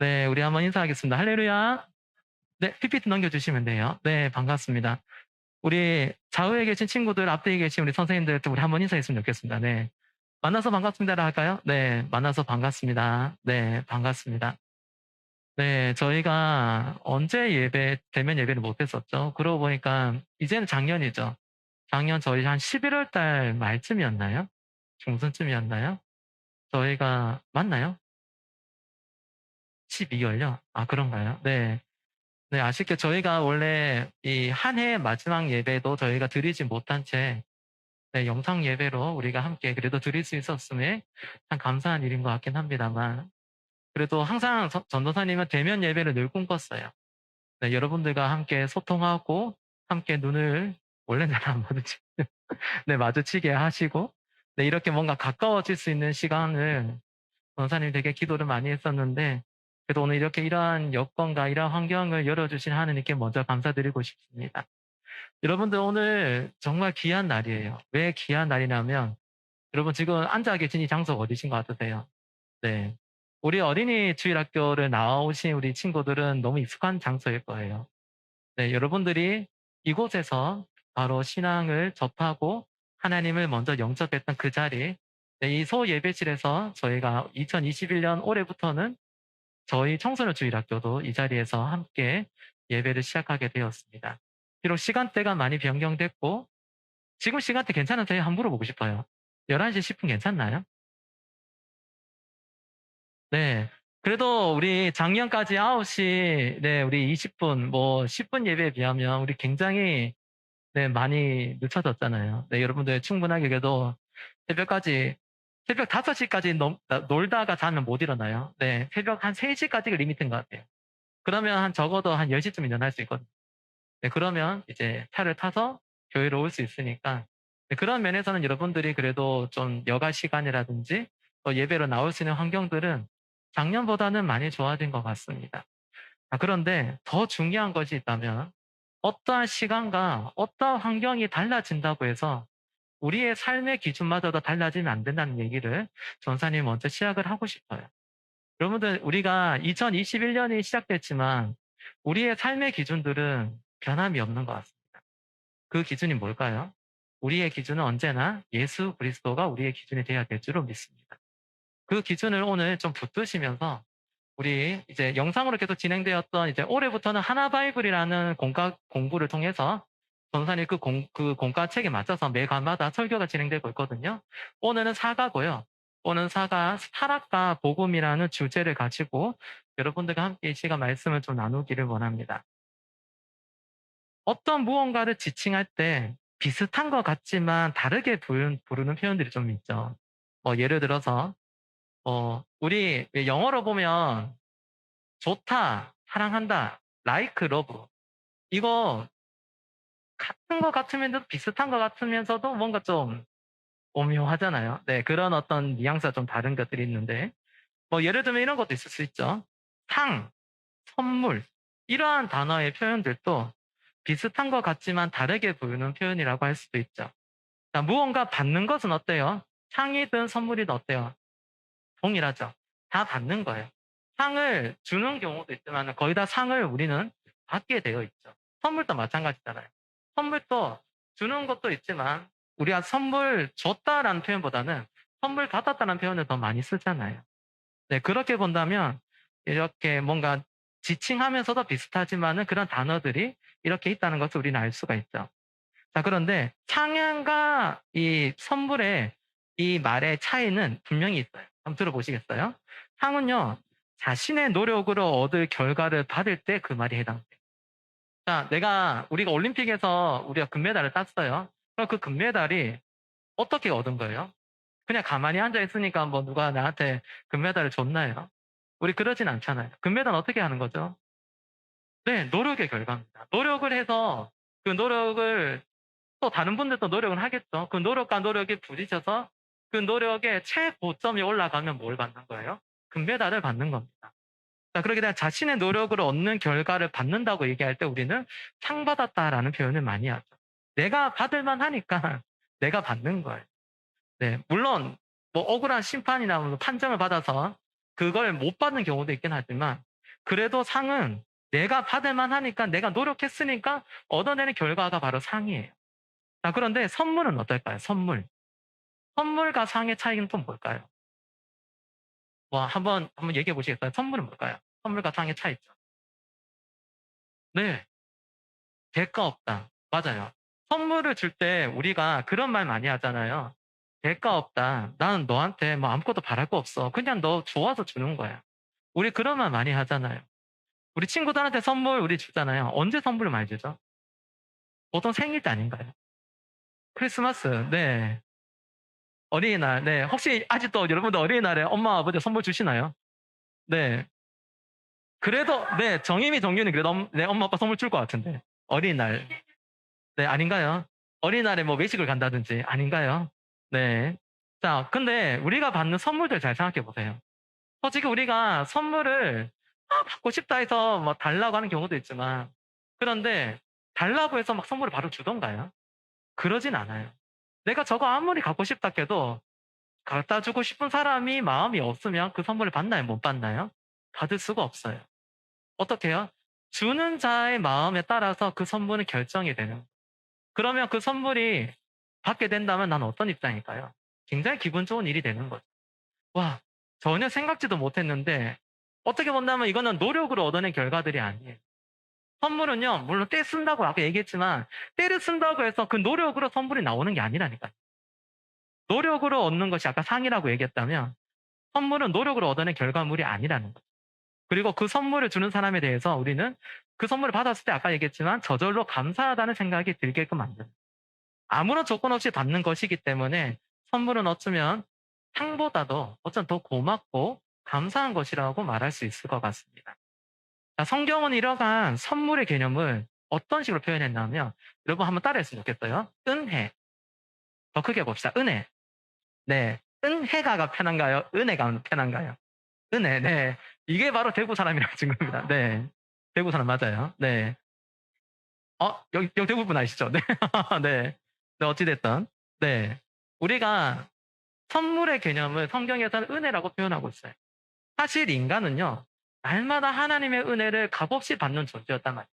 네, 우리 한번 인사하겠습니다. 할렐루야. 네, PPT 넘겨주시면 돼요. 네, 반갑습니다. 우리 좌우에 계신 친구들, 앞뒤에 계신 우리 선생님들, 또 우리 한번 인사했으면 좋겠습니다. 네. 만나서 반갑습니다를 할까요? 네, 만나서 반갑습니다. 네, 반갑습니다. 네, 저희가 언제 대면 예배를 못 했었죠? 그러고 보니까, 이제는 작년이죠. 작년 저희 한 11월 달 말쯤이었나요? 중순쯤이었나요? 저희가, 맞나요? 12월요? 아, 그런가요? 네. 네, 아쉽게 저희가 원래 이 한 해 마지막 예배도 저희가 드리지 못한 채 네, 영상 예배로 우리가 함께 그래도 드릴 수 있었음에 참 감사한 일인 것 같긴 합니다만 그래도 항상 전도사님은 대면 예배를 늘 꿈꿨어요. 네, 여러분들과 함께 소통하고 함께 눈을 원래는 안 마주치, 네, 마주치게 하시고 네, 이렇게 뭔가 가까워질 수 있는 시간을 전도사님이 되게 기도를 많이 했었는데 그래도 오늘 이렇게 이러한 여건과 이러한 환경을 열어주신 하느님께 먼저 감사드리고 싶습니다. 여러분들 오늘 정말 귀한 날이에요. 왜 귀한 날이냐면 여러분 지금 앉아 계신 이 장소가 어디신 것 같으세요? 네. 우리 어린이 주일학교를 나오신 우리 친구들은 너무 익숙한 장소일 거예요. 네, 여러분들이 이곳에서 바로 신앙을 접하고 하나님을 먼저 영접했던 그 자리, 네, 이 소예배실에서 저희가 2021년 올해부터는 저희 청소년 주일학교도 이 자리에서 함께 예배를 시작하게 되었습니다. 비록 시간대가 많이 변경됐고 지금 시간대 괜찮으세요? 한번 물어보고 싶어요. 11시 10분 괜찮나요? 네. 그래도 우리 작년까지 9시 네 우리 20분 뭐 10분 예배에 비하면 우리 굉장히 네 많이 늦춰졌잖아요. 네, 여러분들 충분하게 그래도 새벽까지 새벽 5시까지 놀다가 자면 못 일어나요. 네. 새벽 한 3시까지가 리미트인 것 같아요. 그러면 한 적어도 한 10시쯤 일어날 수 있거든요. 네, 그러면 이제 차를 타서 교회로 올 수 있으니까 네, 그런 면에서는 여러분들이 그래도 좀 여가 시간이라든지 또 예배로 나올 수 있는 환경들은 작년보다는 많이 좋아진 것 같습니다. 그런데 더 중요한 것이 있다면 어떠한 시간과 어떠한 환경이 달라진다고 해서 우리의 삶의 기준마저도 달라지면 안 된다는 얘기를 전사님 먼저 시작을 하고 싶어요. 여러분들 우리가 2021년이 시작됐지만 우리의 삶의 기준들은 변함이 없는 것 같습니다. 그 기준이 뭘까요? 우리의 기준은 언제나 예수 그리스도가 우리의 기준이 되어야 될 줄로 믿습니다. 그 기준을 오늘 좀 붙드시면서 우리 이제 영상으로 계속 진행되었던 이제 올해부터는 하나 바이블이라는 공부를 통해서 전산이 그 공과책에 맞춰서 매가마다 설교가 진행되고 있거든요. 오늘은 사가고요. 오늘은 사가, 타락과 복음이라는 주제를 가지고 여러분들과 함께 이 시간 말씀을 좀 나누기를 원합니다. 어떤 무언가를 지칭할 때 비슷한 것 같지만 다르게 부르는 표현들이 좀 있죠. 예를 들어서, 우리 영어로 보면 좋다, 사랑한다, like, love. 이거 같은 것 같으면서도 비슷한 것 같으면서도 뭔가 좀 오묘하잖아요. 네, 그런 어떤 뉘앙스가 좀 다른 것들이 있는데, 예를 들면 이런 것도 있을 수 있죠. 상, 선물, 이러한 단어의 표현들도 비슷한 것 같지만 다르게 보이는 표현이라고 할 수도 있죠. 자, 무언가 받는 것은 어때요? 상이든 선물이든 어때요? 동일하죠. 다 받는 거예요. 상을 주는 경우도 있지만 거의 다 상을 우리는 받게 되어 있죠. 선물도 마찬가지잖아요. 선물도 주는 것도 있지만 우리가 선물 줬다라는 표현보다는 선물 받았다는 표현을 더 많이 쓰잖아요. 네, 그렇게 본다면 이렇게 뭔가 지칭하면서도 비슷하지만은 그런 단어들이 이렇게 있다는 것을 우리는 알 수가 있죠. 자, 그런데 상향과 이 선물의 이 말의 차이는 분명히 있어요. 한번 들어보시겠어요? 상은요, 자신의 노력으로 얻을 결과를 받을 때 그 말이 해당돼요. 자, 우리가 올림픽에서 우리가 금메달을 땄어요. 그럼 그 금메달이 어떻게 얻은 거예요? 그냥 가만히 앉아 있으니까 뭐 누가 나한테 금메달을 줬나요? 우리 그러진 않잖아요. 금메달은 어떻게 하는 거죠? 네, 노력의 결과입니다. 노력을 해서 그 노력을 또 다른 분들도 노력을 하겠죠. 그 노력과 노력이 부딪혀서 그 노력의 최고점이 올라가면 뭘 받는 거예요? 금메달을 받는 겁니다. 자, 그렇게 되면 자신의 노력으로 얻는 결과를 받는다고 얘기할 때 우리는 상 받았다라는 표현을 많이 하죠. 내가 받을 만하니까 내가 받는 거예요. 네, 물론 뭐 억울한 심판이나 뭐 판정을 받아서 그걸 못 받는 경우도 있긴 하지만 그래도 상은 내가 받을 만하니까 내가 노력했으니까 얻어내는 결과가 바로 상이에요. 자, 그런데 선물은 어떨까요? 선물. 선물과 상의 차이는 또 뭘까요? 뭐 한번 얘기해 보시겠어요? 선물은 뭘까요? 선물과 상의 차이점. 네. 대가 없다. 맞아요. 선물을 줄 때 우리가 그런 말 많이 하잖아요. "대가 없다. 나는 너한테 뭐 아무것도 바랄 거 없어. 그냥 너 좋아서 주는 거야." 우리 그런 말 많이 하잖아요. 우리 친구들한테 선물 우리 주잖아요. 언제 선물을 많이 주죠? 보통 생일 때 아닌가요? 크리스마스. 네. 어린이날. 네. 혹시 아직도 여러분들 어린이날에 엄마, 아버지 선물 주시나요? 네. 그래도 네. 정임이 정규는 그래도 네, 엄마, 아빠 선물 줄 것 같은데. 어린이날. 네, 아닌가요? 어린이날에 뭐 외식을 간다든지 아닌가요? 네. 자, 근데 우리가 받는 선물들 잘 생각해 보세요. 솔직히 우리가 선물을 받고 싶다 해서 뭐 달라고 하는 경우도 있지만, 그런데 달라고 해서 막 선물을 바로 주던가요? 그러진 않아요. 내가 저거 아무리 갖고 싶다 해도 갖다 주고 싶은 사람이 마음이 없으면 그 선물을 받나요? 못 받나요? 받을 수가 없어요. 어떻게 해요? 주는 자의 마음에 따라서 그 선물은 결정이 되는, 그러면 그 선물이 받게 된다면 나는 어떤 입장일까요? 굉장히 기분 좋은 일이 되는 거죠. 와, 전혀 생각지도 못했는데, 어떻게 본다면 이거는 노력으로 얻어낸 결과들이 아니에요. 선물은요, 물론 때 쓴다고 아까 얘기했지만, 때를 쓴다고 해서 그 노력으로 선물이 나오는 게 아니라니까요. 노력으로 얻는 것이 아까 상이라고 얘기했다면, 선물은 노력으로 얻어낸 결과물이 아니라는 거죠. 그리고 그 선물을 주는 사람에 대해서 우리는 그 선물을 받았을 때 아까 얘기했지만 저절로 감사하다는 생각이 들게끔 만드는, 아무런 조건 없이 받는 것이기 때문에 선물은 어쩌면 상보다도 어쩜 더 고맙고 감사한 것이라고 말할 수 있을 것 같습니다. 자, 성경은 이러한 선물의 개념을 어떤 식으로 표현했냐면, 여러분 한번 따라했으면 좋겠어요. 은혜. 더 크게 봅시다. 은혜. 네. 은혜가 편한가요? 은혜가 편한가요? 은혜. 네. 이게 바로 대구 사람이라는 증거입니다. 네. 대구 사람 맞아요. 네. 여기 대구 분 아시죠? 네. 네. 네, 어찌 됐든. 네. 우리가 선물의 개념을 성경에서는 은혜라고 표현하고 있어요. 사실 인간은요, 날마다 하나님의 은혜를 값없이 받는 존재였단 말이에요.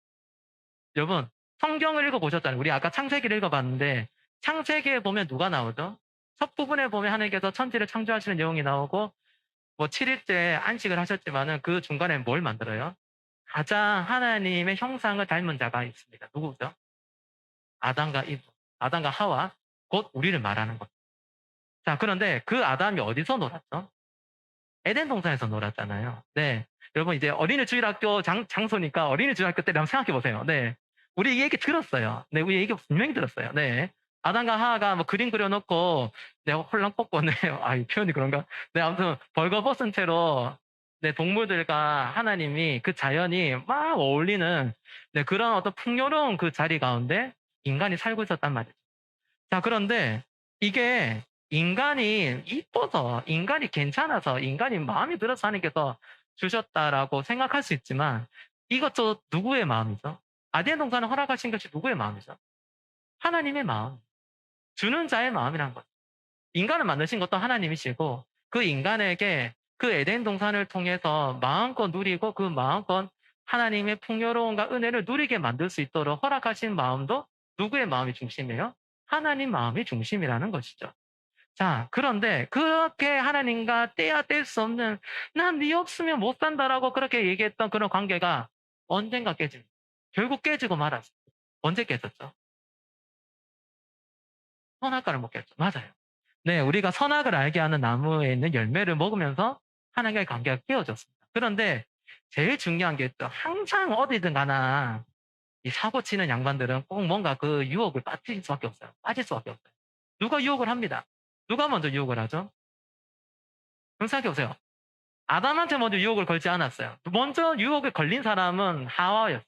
여러분, 성경을 읽어보셨잖아요. 우리 아까 창세기를 읽어봤는데, 창세기에 보면 누가 나오죠? 첫 부분에 보면 하나님께서 천지를 창조하시는 내용이 나오고, 뭐 7일째 안식을 하셨지만은 그 중간에 뭘 만들어요? 가장 하나님의 형상을 닮은 자가 있습니다. 누구죠? 아담과 이브, 아담과 하와, 곧 우리를 말하는 것. 자, 그런데 그 아담이 어디서 놀았죠? 에덴 동산에서 놀았잖아요. 네. 여러분 이제 어린이 주일학교 장소니까 어린이 주일학교 때를 한번 생각해 보세요. 네. 우리 이 얘기 들었어요. 네. 우리 얘기 분명히 들었어요. 네. 아담과 하하가 뭐 그림 그려 놓고 네, 홀랑 뽑고 네. 아, 이 표현이 그런가? 네, 아무튼 벌거벗은 채로 네, 동물들과 하나님이 그 자연이 막 어울리는 네, 그런 어떤 풍요로운 그 자리 가운데 인간이 살고 있었단 말이죠. 자, 그런데 이게 인간이 이뻐서, 인간이 괜찮아서, 인간이 마음이 들어서 하나님께서 주셨다라고 생각할 수 있지만, 이것도 누구의 마음이죠? 아덴 동산을 허락하신 것이 누구의 마음이죠? 하나님의 마음. 주는 자의 마음이란 거죠. 인간을 만드신 것도 하나님이시고, 그 인간에게 그 에덴 동산을 통해서 마음껏 누리고 그 마음껏 하나님의 풍요로움과 은혜를 누리게 만들 수 있도록 허락하신 마음도 누구의 마음이 중심이에요? 하나님 마음이 중심이라는 것이죠. 자, 그런데 그렇게 하나님과 떼야 뗄 수 없는 '난 네 없으면 못 산다.'라고 그렇게 얘기했던 그런 관계가 언젠가 깨집니다. 결국 깨지고 말았어요. 언제 깨졌죠? 선악과를 먹겠죠. 맞아요. 네, 우리가 선악을 알게 하는 나무에 있는 열매를 먹으면서 하나님과의 관계가 깨어졌습니다. 그런데 제일 중요한 게 또 항상 어디든 가나 이 사고 치는 양반들은 꼭 뭔가 그 유혹을 빠질 수밖에 없어요. 빠질 수밖에 없어요. 누가 유혹을 합니다. 누가 먼저 유혹을 하죠? 그럼 생각해 보세요. 아담한테 먼저 유혹을 걸지 않았어요. 먼저 유혹에 걸린 사람은 하와였어요.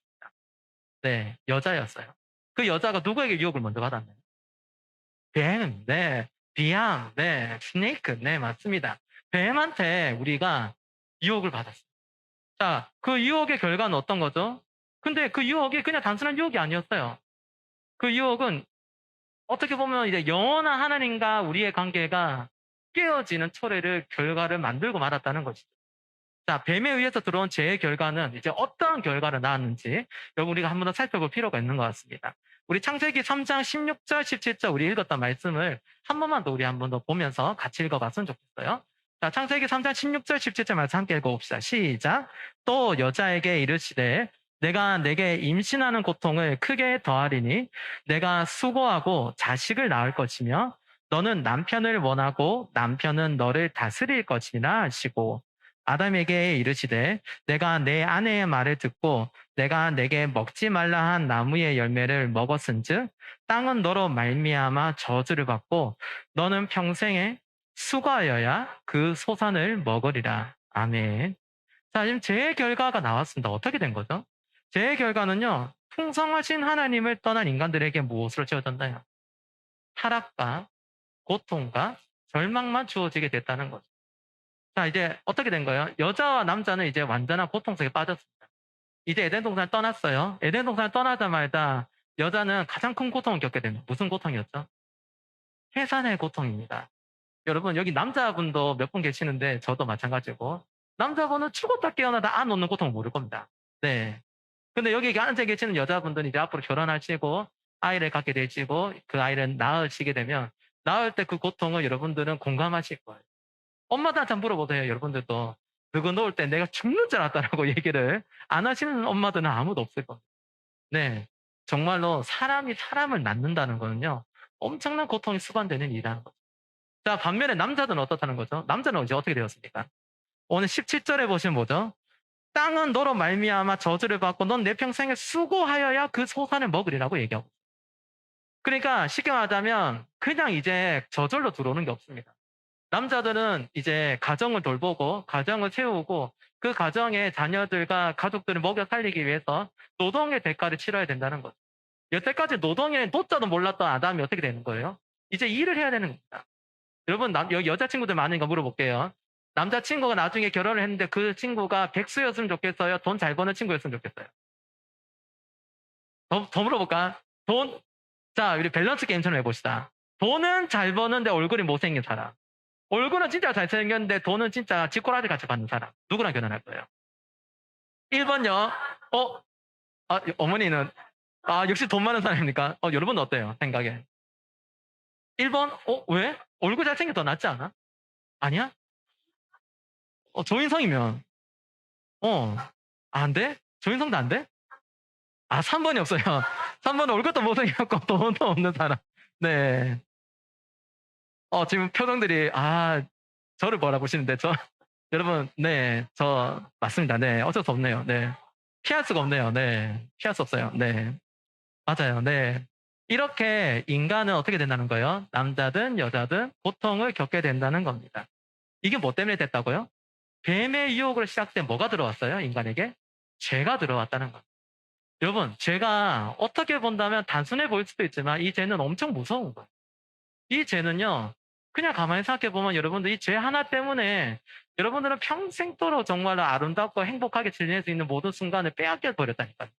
네, 여자였어요. 그 여자가 누구에게 유혹을 먼저 받았나요? 뱀, 네. 비암, 네. 스네이크, 네, 맞습니다. 뱀한테 우리가 유혹을 받았어요. 자, 그 유혹의 결과는 어떤 거죠? 근데 그 유혹이 그냥 단순한 유혹이 아니었어요. 그 유혹은 어떻게 보면 이제 영원한 하나님과 우리의 관계가 깨어지는 철회를 결과를 만들고 말았다는 것이죠. 자, 뱀에 의해서 들어온 죄의 결과는 이제 어떠한 결과를 낳았는지 여러분 우리가 한 번 더 살펴볼 필요가 있는 것 같습니다. 우리 창세기 3장 16절, 17절 우리 읽었던 말씀을 한 번만 더 우리 한 번 더 보면서 같이 읽어봤으면 좋겠어요. 자, 창세기 3장 16절, 17절 말씀 함께 읽어봅시다. 시작. 또 여자에게 이르시되 내가 내게 임신하는 고통을 크게 더하리니 내가 수고하고 자식을 낳을 것이며 너는 남편을 원하고 남편은 너를 다스릴 것이라 하시고 아담에게 이르시되 내가 내 아내의 말을 듣고 내가 내게 먹지 말라 한 나무의 열매를 먹었은즉 땅은 너로 말미암아 저주를 받고 너는 평생에 수고하여야 그 소산을 먹으리라. 아멘. 자, 지금 죄의 결과가 나왔습니다. 어떻게 된 거죠? 죄의 결과는요. 풍성하신 하나님을 떠난 인간들에게 무엇으로 채워졌나요? 타락과 고통과 절망만 주어지게 됐다는 거죠. 자, 이제 어떻게 된 거예요? 여자와 남자는 이제 완전한 고통 속에 빠졌습니다. 이제 에덴 동산을 떠났어요. 에덴 동산을 떠나자마자 여자는 가장 큰 고통을 겪게 됩니다. 무슨 고통이었죠? 해산의 고통입니다. 여러분, 여기 남자분도 몇 분 계시는데 저도 마찬가지고 남자분은 죽었다 깨어나다 안 놓는 고통을 모를 겁니다. 네. 근데 여기 앉아 계시는 여자분들은 이제 앞으로 결혼하시고 아이를 갖게 되시고 그 아이를 낳으시게 되면 낳을 때 그 고통을 여러분들은 공감하실 거예요. 엄마들한테 물어보세요, 여러분들도. 그거 놓을 때 내가 죽는 줄 알았다라고 얘기를 안 하시는 엄마들은 아무도 없을 겁니다. 네. 정말로 사람이 사람을 낳는다는 거는요, 엄청난 고통이 수반되는 일이라는 거죠. 자, 반면에 남자들은 어떻다는 거죠? 남자는 이제 어떻게 되었습니까? 오늘 17절에 보시면 뭐죠? 땅은 너로 말미암아 저주를 받고 넌 내 평생에 수고하여야 그 소산을 먹으리라고 얘기하고. 그러니까 쉽게 말하자면 그냥 이제 저절로 들어오는 게 없습니다. 남자들은 이제 가정을 돌보고 가정을 세우고 그 가정의 자녀들과 가족들을 먹여 살리기 위해서 노동의 대가를 치러야 된다는 거죠. 여태까지 노동의 노자도 몰랐던 아담이 어떻게 되는 거예요? 이제 일을 해야 되는 겁니다. 여러분, 여기 여자친구들 많으니까 물어볼게요. 남자친구가 나중에 결혼을 했는데 그 친구가 백수였으면 좋겠어요? 돈 잘 버는 친구였으면 좋겠어요? 더 물어볼까? 자, 우리 밸런스 게임처럼 해봅시다. 돈은 잘 버는데 얼굴이 못생긴 사람. 얼굴은 진짜 잘생겼는데 돈은 진짜 쥐꼬라지 같이 받는 사람. 누구랑 결혼할 거예요? 1번요. 어머니는, 역시 돈 많은 사람입니까? 여러분은 어때요? 생각에. 1번? 왜? 얼굴 잘생긴 게 더 낫지 않아? 아니야? 조인성이면. 어, 안 돼? 조인성도 안 돼? 3번이 없어요. 3번은 얼굴도 못생겼고 돈도 없는 사람. 네. 지금 표정들이, 저를 뭐라 보시는데, 여러분, 네, 저, 맞습니다. 네, 어쩔 수 없네요. 네. 피할 수가 없네요. 네. 피할 수 없어요. 네. 맞아요. 네. 이렇게 인간은 어떻게 된다는 거예요? 남자든 여자든 고통을 겪게 된다는 겁니다. 이게 뭐 때문에 됐다고요? 뱀의 유혹으로 시작된 뭐가 들어왔어요? 인간에게? 죄가 들어왔다는 겁니다. 여러분, 죄가 어떻게 본다면 단순해 보일 수도 있지만 이 죄는 엄청 무서운 거예요. 이 죄는요, 그냥 가만히 생각해 보면 여러분들 이 죄 하나 때문에 여러분들은 평생도록 정말로 아름답고 행복하게 지낼 수 있는 모든 순간을 빼앗겨 버렸다니까요.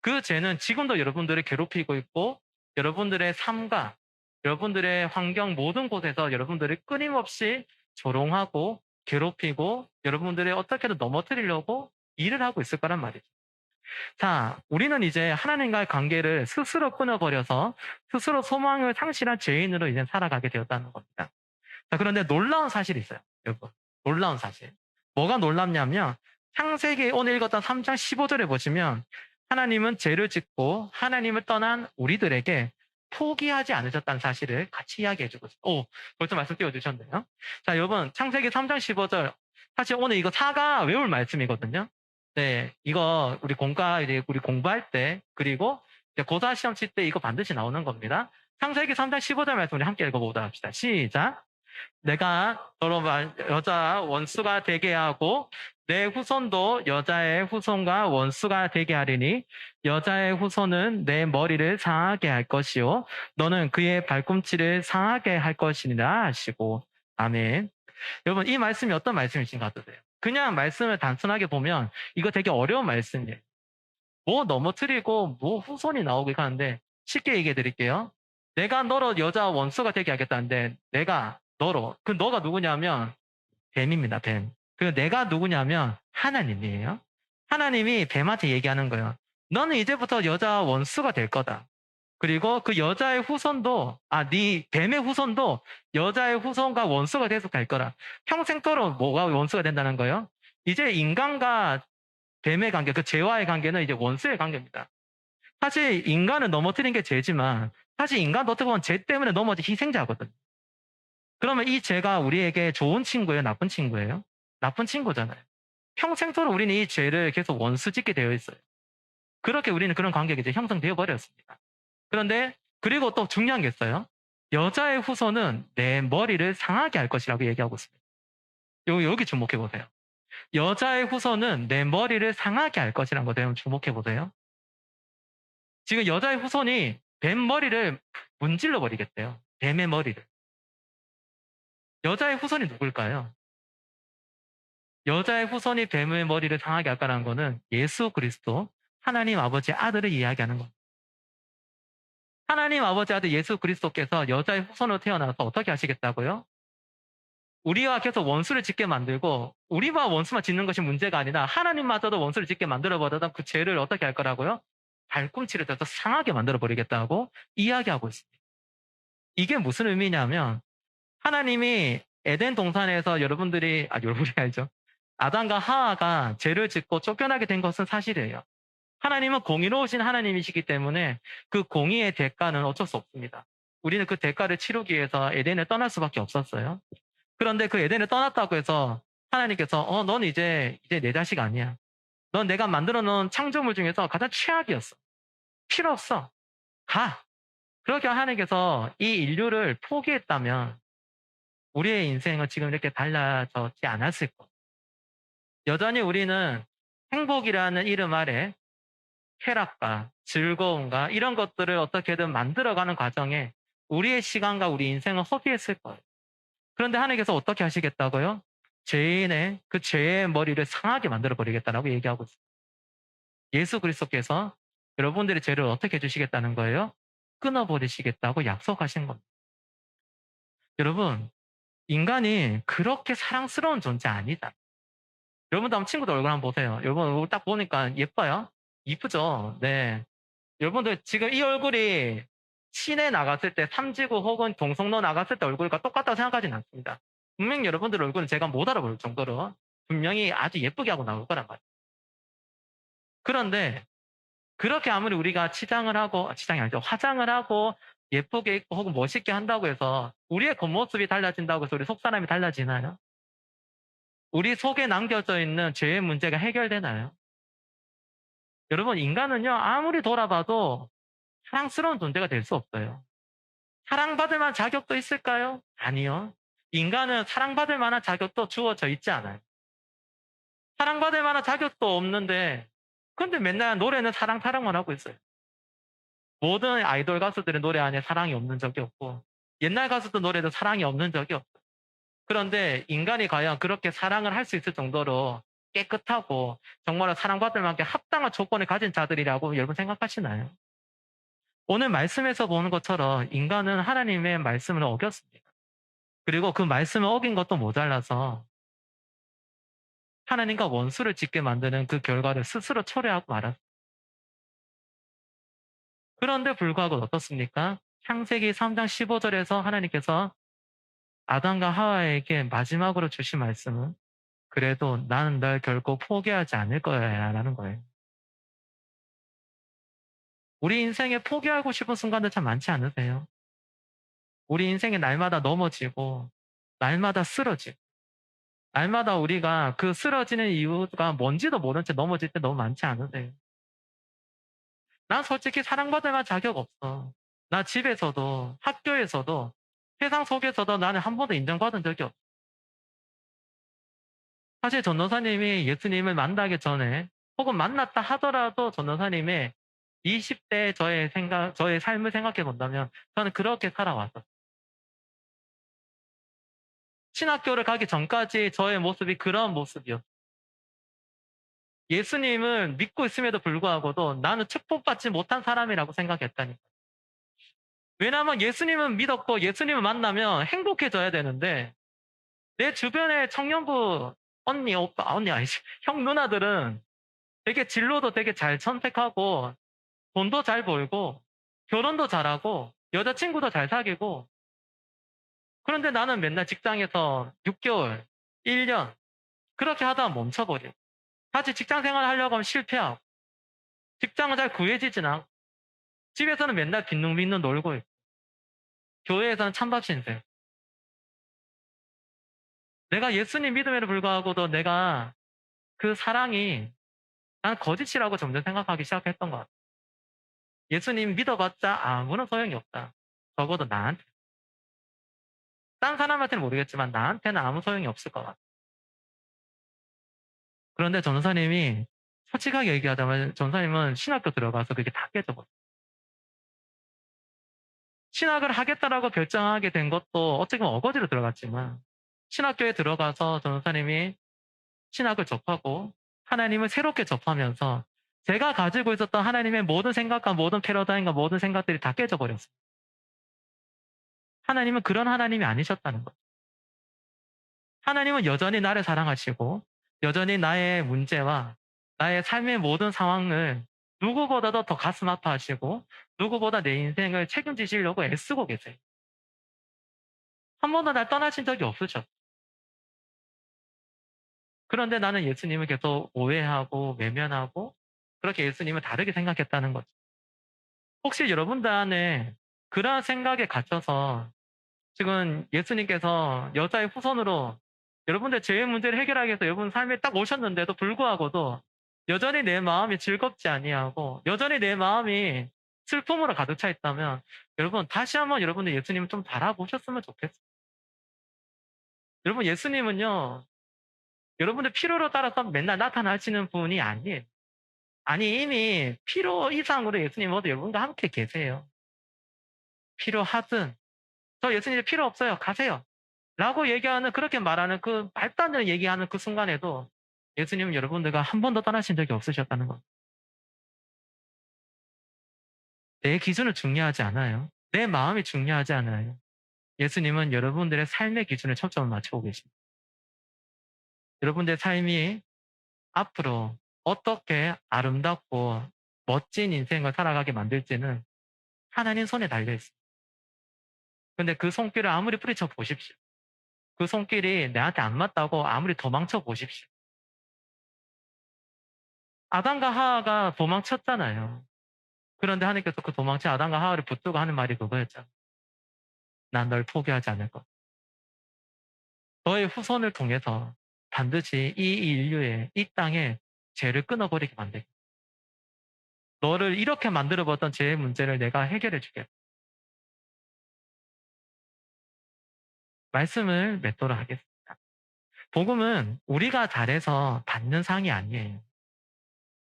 그 죄는 지금도 여러분들을 괴롭히고 있고 여러분들의 삶과 여러분들의 환경 모든 곳에서 여러분들을 끊임없이 조롱하고 괴롭히고 여러분들의 어떻게든 넘어뜨리려고 일을 하고 있을 거란 말이죠. 자, 우리는 이제 하나님과의 관계를 스스로 끊어버려서 스스로 소망을 상실한 죄인으로 이제 살아가게 되었다는 겁니다. 자, 그런데 놀라운 사실이 있어요, 여러분. 놀라운 사실. 뭐가 놀랍냐면 창세기 오늘 읽었던 3장 15절에 보시면 하나님은 죄를 짓고 하나님을 떠난 우리들에게 포기하지 않으셨다는 사실을 같이 이야기해 주고 있어요. 벌써 말씀 띄워주셨네요. 자, 여러분, 창세기 3장 15절. 사실 오늘 이거 사가 외울 말씀이거든요. 네, 이거 우리 우리 공부할 때, 그리고 이제 고사 시험 칠 때 이거 반드시 나오는 겁니다. 창세기 3장 15절 말씀 우리 함께 읽어보도록 합시다. 시작. 내가 너로 여자 원수가 되게 하고 내 후손도 여자의 후손과 원수가 되게 하리니 여자의 후손은 내 머리를 상하게 할 것이요 너는 그의 발꿈치를 상하게 할 것이니라 하시고. 아멘. 여러분, 이 말씀이 어떤 말씀이신 것 같으세요? 그냥 말씀을 단순하게 보면 이거 되게 어려운 말씀이에요. 뭐 넘어뜨리고 뭐 후손이 나오게 하는데 쉽게 얘기해 드릴게요. 내가 너로 여자 원수가 되게 하겠다는데 내가 너로, 그 너가 누구냐면 뱀입니다. 뱀. 그 내가 누구냐면 하나님이에요. 하나님이 뱀한테 얘기하는 거예요. 너는 이제부터 여자 원수가 될 거다. 그리고 그 여자의 후손도 네 뱀의 후손도 여자의 후손과 원수가 계속 갈 거라. 평생토록 뭐가 원수가 된다는 거예요? 이제 인간과 뱀의 관계, 그 죄와의 관계는 이제 원수의 관계입니다. 사실 인간을 넘어뜨린 게 죄지만 사실 인간도 어떻게 보면 죄 때문에 넘어진 희생자거든. 그러면 이 죄가 우리에게 좋은 친구예요? 나쁜 친구예요? 나쁜 친구잖아요. 평생토록 우리는 이 죄를 계속 원수 짓게 되어 있어요. 그렇게 우리는 그런 관계가 이제 형성되어 버렸습니다. 그런데 그리고 또 중요한 게 있어요. 여자의 후손은 내 머리를 상하게 할 것이라고 얘기하고 있습니다. 여기 주목해 보세요. 여자의 후손은 내 머리를 상하게 할 것이라는 거 대한 주목해 보세요. 지금 여자의 후손이 뱀 머리를 문질러 버리겠대요. 뱀의 머리를. 여자의 후손이 누굴까요? 여자의 후손이 뱀의 머리를 상하게 할까라는 거는 예수 그리스도 하나님 아버지의 아들을 이야기하는 겁니다. 하나님 아버지 아들 예수 그리스도께서 여자의 후손으로 태어나서 어떻게 하시겠다고요? 우리와 계속 원수를 짓게 만들고 우리와 원수만 짓는 것이 문제가 아니라 하나님마저도 원수를 짓게 만들어버려던 그 죄를 어떻게 할 거라고요? 발꿈치를 대서 상하게 만들어버리겠다고 이야기하고 있습니다. 이게 무슨 의미냐면 하나님이 에덴 동산에서 여러분이 알죠? 아담과 하와가 죄를 짓고 쫓겨나게 된 것은 사실이에요. 하나님은 공의로우신 하나님이시기 때문에 그 공의의 대가는 어쩔 수 없습니다. 우리는 그 대가를 치르기 위해서 에덴을 떠날 수밖에 없었어요. 그런데 그 에덴을 떠났다고 해서 하나님께서 넌 이제 내 자식 아니야. 넌 내가 만들어 놓은 창조물 중에서 가장 최악이었어. 필요 없어. 가. 그렇게 하나님께서 이 인류를 포기했다면 우리의 인생은 지금 이렇게 달라졌지 않았을 거예요. 여전히 우리는 행복이라는 이름 아래 쾌락과 즐거움과 이런 것들을 어떻게든 만들어가는 과정에 우리의 시간과 우리 인생을 허비했을 거예요. 그런데 하나님께서 어떻게 하시겠다고요? 죄인의 그 죄의 머리를 상하게 만들어 버리겠다라고 얘기하고 있어요. 예수 그리스도께서 여러분들의 죄를 어떻게 해주시겠다는 거예요? 끊어버리시겠다고 약속하신 겁니다. 여러분, 인간이 그렇게 사랑스러운 존재 아니다. 여러분도 한번 친구들 얼굴 한번 보세요. 여러분 얼굴 딱 보니까 예뻐요? 이쁘죠? 네. 여러분들 지금 이 얼굴이 시내 나갔을 때 삼지구 혹은 동성로 나갔을 때 얼굴과 똑같다고 생각하지는 않습니다. 분명히 여러분들 얼굴은 제가 못 알아볼 정도로 분명히 아주 예쁘게 하고 나올 거란 말이에요. 그런데 그렇게 아무리 우리가 치장이 아니죠. 화장을 하고 예쁘게 입고 혹은 멋있게 한다고 해서 우리의 겉모습이 달라진다고 해서 우리 속사람이 달라지나요? 우리 속에 남겨져 있는 죄의 문제가 해결되나요? 여러분, 인간은요, 아무리 돌아봐도 사랑스러운 존재가 될 수 없어요. 사랑받을 만한 자격도 있을까요? 아니요. 인간은 사랑받을 만한 자격도 주어져 있지 않아요. 사랑받을 만한 자격도 없는데, 근데 맨날 노래는 사랑만 하고 있어요. 모든 아이돌 가수들의 노래 안에 사랑이 없는 적이 없고, 옛날 가수들 노래도 사랑이 없는 적이 없어요. 그런데 인간이 과연 그렇게 사랑을 할 수 있을 정도로 깨끗하고 정말 사랑받을 만큼 합당한 조건을 가진 자들이라고 여러분 생각하시나요? 오늘 말씀에서 보는 것처럼 인간은 하나님의 말씀을 어겼습니다. 그리고 그 말씀을 어긴 것도 모자라서 하나님과 원수를 짓게 만드는 그 결과를 스스로 초래하고 말았습니다. 그런데 불구하고 어떻습니까? 창세기 3장 15절에서 하나님께서 아담과 하와에게 마지막으로 주신 말씀은 그래도 나는 널 결코 포기하지 않을 거야 라는 거예요. 우리 인생에 포기하고 싶은 순간들 참 많지 않으세요? 우리 인생에 날마다 넘어지고 날마다 쓰러지고 날마다 우리가 그 쓰러지는 이유가 뭔지도 모른 채 넘어질 때 너무 많지 않으세요? 난 솔직히 사랑받을 만한 자격 없어. 나 집에서도 학교에서도 세상 속에서도 나는 한 번도 인정받은 적이 없어. 사실 전도사님이 예수님을 만나기 전에 혹은 만났다 하더라도 전도사님의 20대 저의 삶을 생각해 본다면 저는 그렇게 살아왔었어요. 신학교를 가기 전까지 저의 모습이 그런 모습이었어요. 예수님을 믿고 있음에도 불구하고도 나는 축복받지 못한 사람이라고 생각했다니까. 왜냐하면 예수님은 믿었고 예수님을 만나면 행복해져야 되는데 내 주변의 청년부 언니, 오빠, 언니 아니지. 형, 누나들은 되게 진로도 되게 잘 선택하고 돈도 잘 벌고 결혼도 잘하고 여자친구도 잘 사귀고 그런데 나는 맨날 직장에서 6개월, 1년 그렇게 하다가 멈춰버려. 다시 직장 생활 하려고 하면 실패하고 직장은 잘 구해지진 않고 집에서는 맨날 빈둥빈둥 놀고 있고 교회에서는 찬밥 신세. 내가 예수님 믿음에도 불구하고도 내가 그 사랑이 난 거짓이라고 점점 생각하기 시작했던 것 같아. 예수님 믿어봤자 아무런 소용이 없다. 적어도 나한테. 딴 사람한테는 모르겠지만 나한테는 아무 소용이 없을 것 같아. 그런데 전도사님이 솔직하게 얘기하자면 전도사님은 신학교 들어가서 그게 다 깨져버려. 신학을 하겠다라고 결정하게 된 것도 어떻게 보면 어거지로 들어갔지만 신학교에 들어가서 전도사님이 신학을 접하고 하나님을 새롭게 접하면서 제가 가지고 있었던 하나님의 모든 생각과 모든 패러다임과 모든 생각들이 다 깨져버렸어요. 하나님은 그런 하나님이 아니셨다는 거죠. 하나님은 여전히 나를 사랑하시고 여전히 나의 문제와 나의 삶의 모든 상황을 누구보다도 더 가슴 아파하시고 누구보다 내 인생을 책임지시려고 애쓰고 계세요. 한 번도 날 떠나신 적이 없으셨어요. 그런데 나는 예수님을 계속 오해하고 외면하고 그렇게 예수님을 다르게 생각했다는 거죠. 혹시 여러분들 안에 그러한 생각에 갇혀서 지금 예수님께서 여자의 후손으로 여러분들 죄의 문제를 해결하기 위해서 여러분 삶에 딱 오셨는데도 불구하고도 여전히 내 마음이 즐겁지 아니하고 여전히 내 마음이 슬픔으로 가득 차 있다면 여러분 다시 한번 여러분들 예수님을 좀 바라보셨으면 좋겠어요. 여러분 예수님은요. 여러분들 필요로 따라서 맨날 나타나시는 분이 아니에요. 아니 이미 필요 이상으로 예수님 모두 여러분과 함께 계세요. 필요하든 저 예수님 필요 없어요. 가세요. 라고 얘기하는 그렇게 말하는 그 말도 안 되는 얘기하는 그 순간에도 예수님은 여러분들과 한 번도 떠나신 적이 없으셨다는 것. 내 기준은 중요하지 않아요. 내 마음이 중요하지 않아요. 예수님은 여러분들의 삶의 기준에 초점을 맞추고 계십니다. 여러분들의 삶이 앞으로 어떻게 아름답고 멋진 인생을 살아가게 만들지는 하나님 손에 달려 있습니다. 근데 그 손길을 아무리 뿌리쳐 보십시오. 그 손길이 내한테 안 맞다고 아무리 도망쳐 보십시오. 아담과 하와가 도망쳤잖아요. 그런데 하나님께서 그 도망친 아담과 하와를 붙들고 하는 말이 그거였죠. 난 널 포기하지 않을 것. 너의 후손을 통해서 반드시 이 인류의 이 땅에 죄를 끊어버리게 만들겠다. 너를 이렇게 만들어봤던 죄의 문제를 내가 해결해 주겠다. 말씀을 맺도록 하겠습니다. 복음은 우리가 잘해서 받는 상이 아니에요.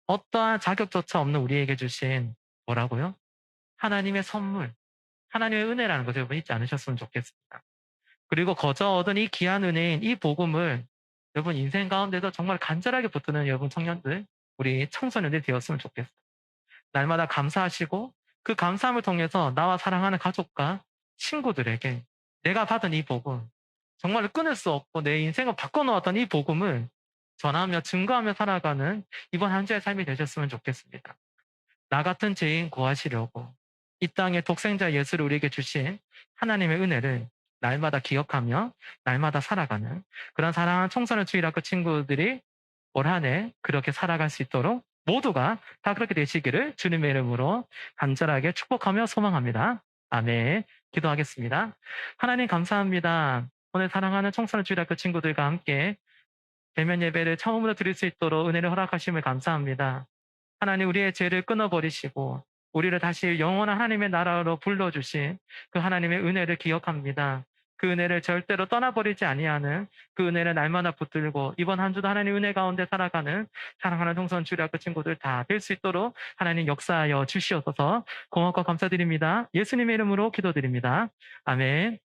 어떠한 자격조차 없는 우리에게 주신 뭐라고요? 하나님의 선물, 하나님의 은혜라는 것을 여러분 잊지 않으셨으면 좋겠습니다. 그리고 거저 얻은 이 귀한 은혜인 이 복음을 여러분 인생 가운데서 정말 간절하게 붙드는 여러분 청년들, 우리 청소년들이 되었으면 좋겠어요. 날마다 감사하시고 그 감사함을 통해서 나와 사랑하는 가족과 친구들에게 내가 받은 이 복음, 정말 끊을 수 없고 내 인생을 바꿔놓았던 이 복음을 전하며 증거하며 살아가는 이번 한 주의 삶이 되셨으면 좋겠습니다. 나 같은 죄인 구하시려고 이 땅에 독생자 예수를 우리에게 주신 하나님의 은혜를 날마다 기억하며 날마다 살아가는 그런 사랑하는 청소년 주일학교 친구들이 올 한 해 그렇게 살아갈 수 있도록 모두가 다 그렇게 되시기를 주님의 이름으로 간절하게 축복하며 소망합니다. 아멘. 기도하겠습니다. 하나님 감사합니다. 오늘 사랑하는 청소년 주일학교 친구들과 함께 대면 예배를 처음으로 드릴 수 있도록 은혜를 허락하심을 감사합니다. 하나님 우리의 죄를 끊어버리시고 우리를 다시 영원한 하나님의 나라로 불러주신 그 하나님의 은혜를 기억합니다. 그 은혜를 절대로 떠나버리지 아니하는 그 은혜를 날마다 붙들고 이번 한 주도 하나님 은혜 가운데 살아가는 사랑하는 동선 주일학교 친구들 다 될 수 있도록 하나님 역사하여 주시옵소서. 고맙고 감사드립니다. 예수님의 이름으로 기도드립니다. 아멘.